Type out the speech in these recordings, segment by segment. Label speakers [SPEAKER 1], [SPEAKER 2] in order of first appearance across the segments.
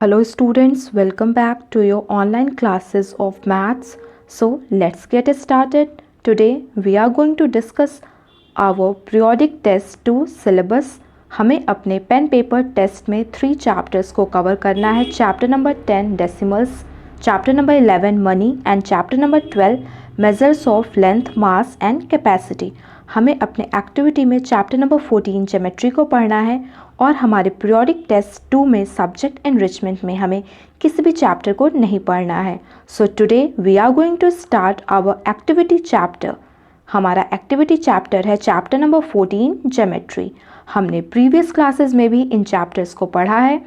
[SPEAKER 1] Hello students, welcome back to your online classes of maths. So let's get started. Today we are going to discuss our periodic test 2 syllabus. हमें अपने pen paper test में 3 chapters को cover करना है. Chapter number 10 decimals, chapter number 11 money and chapter number 12 measures of length, mass and capacity. हमें अपने activity में chapter number 14 geometry को पढ़ना है और हमारे पीरियोडिक टेस्ट 2 में सब्जेक्ट एनरिचमेंट में हमें किसी भी चैप्टर को नहीं पढ़ना है. So today we are going to start our activity chapter. हमारा एक्टिविटी चैप्टर है चैप्टर नंबर 14 ज्योमेट्री. हमने प्रीवियस क्लासेस में भी इन चैप्टर्स को पढ़ा है.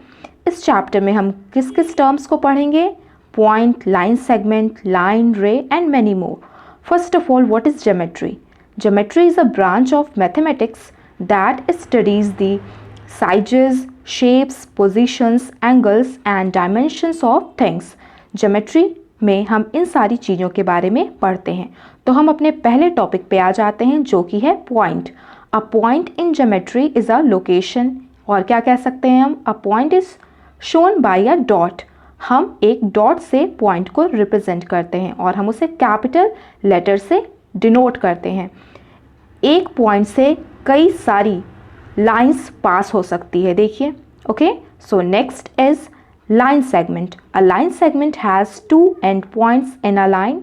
[SPEAKER 1] इस चैप्टर में हम किस किस टर्म्स को पढ़ेंगे? पॉइंट, लाइन सेगमेंट, लाइन, रे and many more. First of all, what is geometry? Geometry is a branch of mathematics that studies the sizes, shapes, positions, angles and dimensions of things. Geometry में हम इन सारी चीज़ों के बारे में पढ़ते हैं. तो हम अपने पहले टॉपिक पे आ जाते हैं जो कि है point. A point in geometry is a location. और क्या कह सकते हैं हम? A point is shown by a dot. हम एक डॉट से पॉइंट को रिप्रेजेंट करते हैं और हम उसे कैपिटल लेटर से डिनोट करते हैं. एक पॉइंट से कई सारी लाइंस पास हो सकती है. देखिए, okay. So next is line segment. A line segment has 2 and points in a line.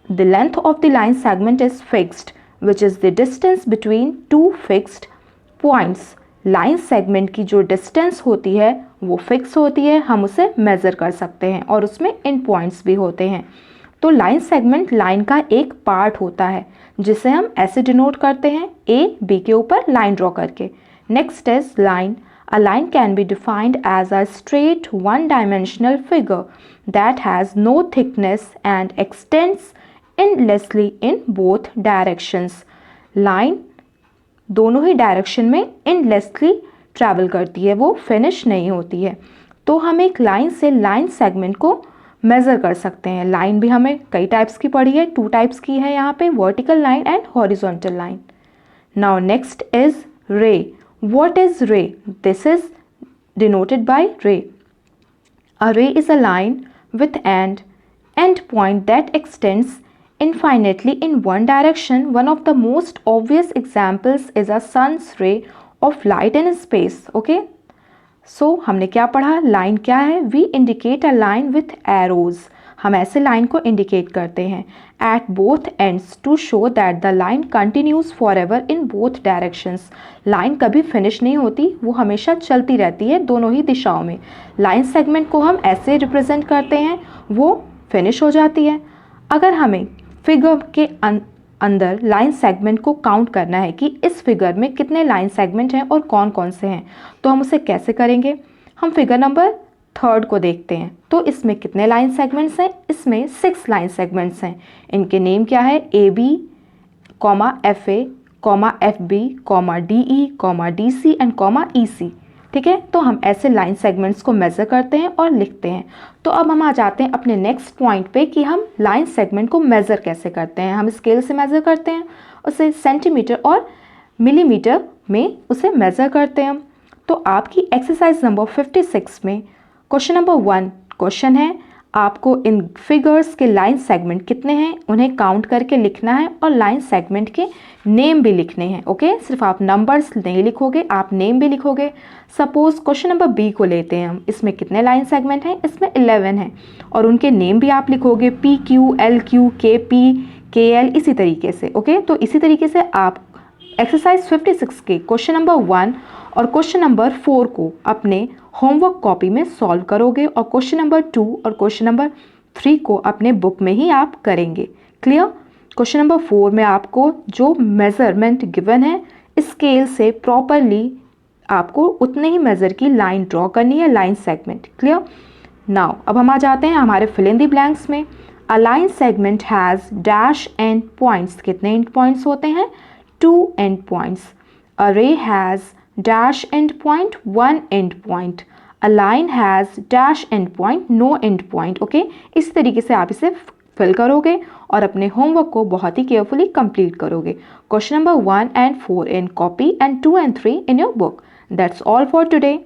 [SPEAKER 1] The length of the line segment is fixed which is the distance between 2 fixed points. Line segment की जो distance होती है वो fix होती है. हम उसे measure कर सकते हैं और उसमें इन पॉइंट्स भी होते हैं. तो लाइन सेगमेंट लाइन का एक पार्ट होता है जिसे हम ऐसे डिनोट करते हैं, ए बी के ऊपर लाइन ड्रॉ करके. Next is line. A line can be defined as a straight one dimensional figure that has no thickness and extends endlessly in both directions. Line दोनों ही डायरेक्शन में endlessly ट्रैवल करती है, वो finish नहीं होती है. तो हम एक लाइन से लाइन सेगमेंट को मेज़र कर सकते हैं. लाइन भी हमें कई टाइप्स की पड़ी है. 2 टाइप्स की है यहाँ पे, vertical line and horizontal line. Now next is रे. व्हाट इज रे? दिस इज डिनोटेड बाय रे. अ रे is a line with and point that x tends infinitely in one direction. One of the most obvious examples is a sun's ray of light in space. Okay. So हमने क्या पढ़ा? Line क्या है? We indicate a line with arrows. हम ऐसे लाइन को indicate करते हैं at both ends to show that the line continues for ever in both directions. Line कभी फिनिश नहीं होती, वो हमेशा चलती रहती है दोनों ही दिशाओं में. लाइन सेगमेंट को हम ऐसे रिप्रेजेंट करते हैं, वो फिनिश हो जाती है. अगर हमें फिगर के अंदर लाइन सेगमेंट को काउंट करना है कि इस फिगर में कितने लाइन सेगमेंट हैं और कौन कौन से हैं, तो हम उसे कैसे करेंगे? हम फिगर नंबर 3 को देखते हैं. तो इसमें कितने लाइन सेगमेंट्स हैं? इसमें 6 लाइन सेगमेंट्स हैं. इनके नेम क्या है? A B, F A, F B, D E, D C and E C. ठीक है. तो हम ऐसे लाइन सेगमेंट्स को मेज़र करते हैं और लिखते हैं. तो अब हम आ जाते हैं अपने नेक्स्ट पॉइंट पे कि हम लाइन सेगमेंट को मेज़र कैसे करते हैं. हम स्केल से मेज़र करते हैं, उसे सेंटीमीटर और मिलीमीटर में उसे मेज़र करते हैं. तो आपकी एक्सरसाइज नंबर 56 में क्वेश्चन नंबर 1 क्वेश्चन है, आपको इन फिगर्स के लाइन सेगमेंट कितने हैं उन्हें काउंट करके लिखना है और लाइन सेगमेंट के नेम भी लिखने हैं. ओके. सिर्फ आप नंबर्स नहीं लिखोगे, आप नेम भी लिखोगे. सपोज क्वेश्चन नंबर बी को लेते हैं हम. इसमें कितने लाइन सेगमेंट हैं? इसमें 11 हैं और उनके नेम भी आप लिखोगे, पी क्यू, एल क्यू, के पी, के एल, इसी तरीके से. ओके. तो इसी तरीके से आप एक्सरसाइज 56 के क्वेश्चन नंबर 1 और क्वेश्चन नंबर 4 को अपने होमवर्क कॉपी में सॉल्व करोगे और क्वेश्चन नंबर 2 और क्वेश्चन नंबर 3 को अपने बुक में ही आप करेंगे. क्लियर? क्वेश्चन नंबर 4 में आपको जो मेज़रमेंट गिवन है, स्केल से प्रॉपरली आपको उतने ही मेज़र की लाइन ड्रॉ करनी है, लाइन सेगमेंट. क्लियर? नाउ अब हम आ जाते हैं हमारे फिल इन द ब्लैंक्स में. A line segment has dash and points. कितने एंड पॉइंट्स होते हैं? 2 एंड पॉइंट्स. अ रे has dash end point, 1 end point. A line has dash end point, no end point. Okay. इस तरीके से आप इसे फिल करोगे और अपने होमवर्क को बहुत ही केयरफुली कंप्लीट करोगे. Question number 1 and 4 in copy and 2 and 3 in your book. That's all for today.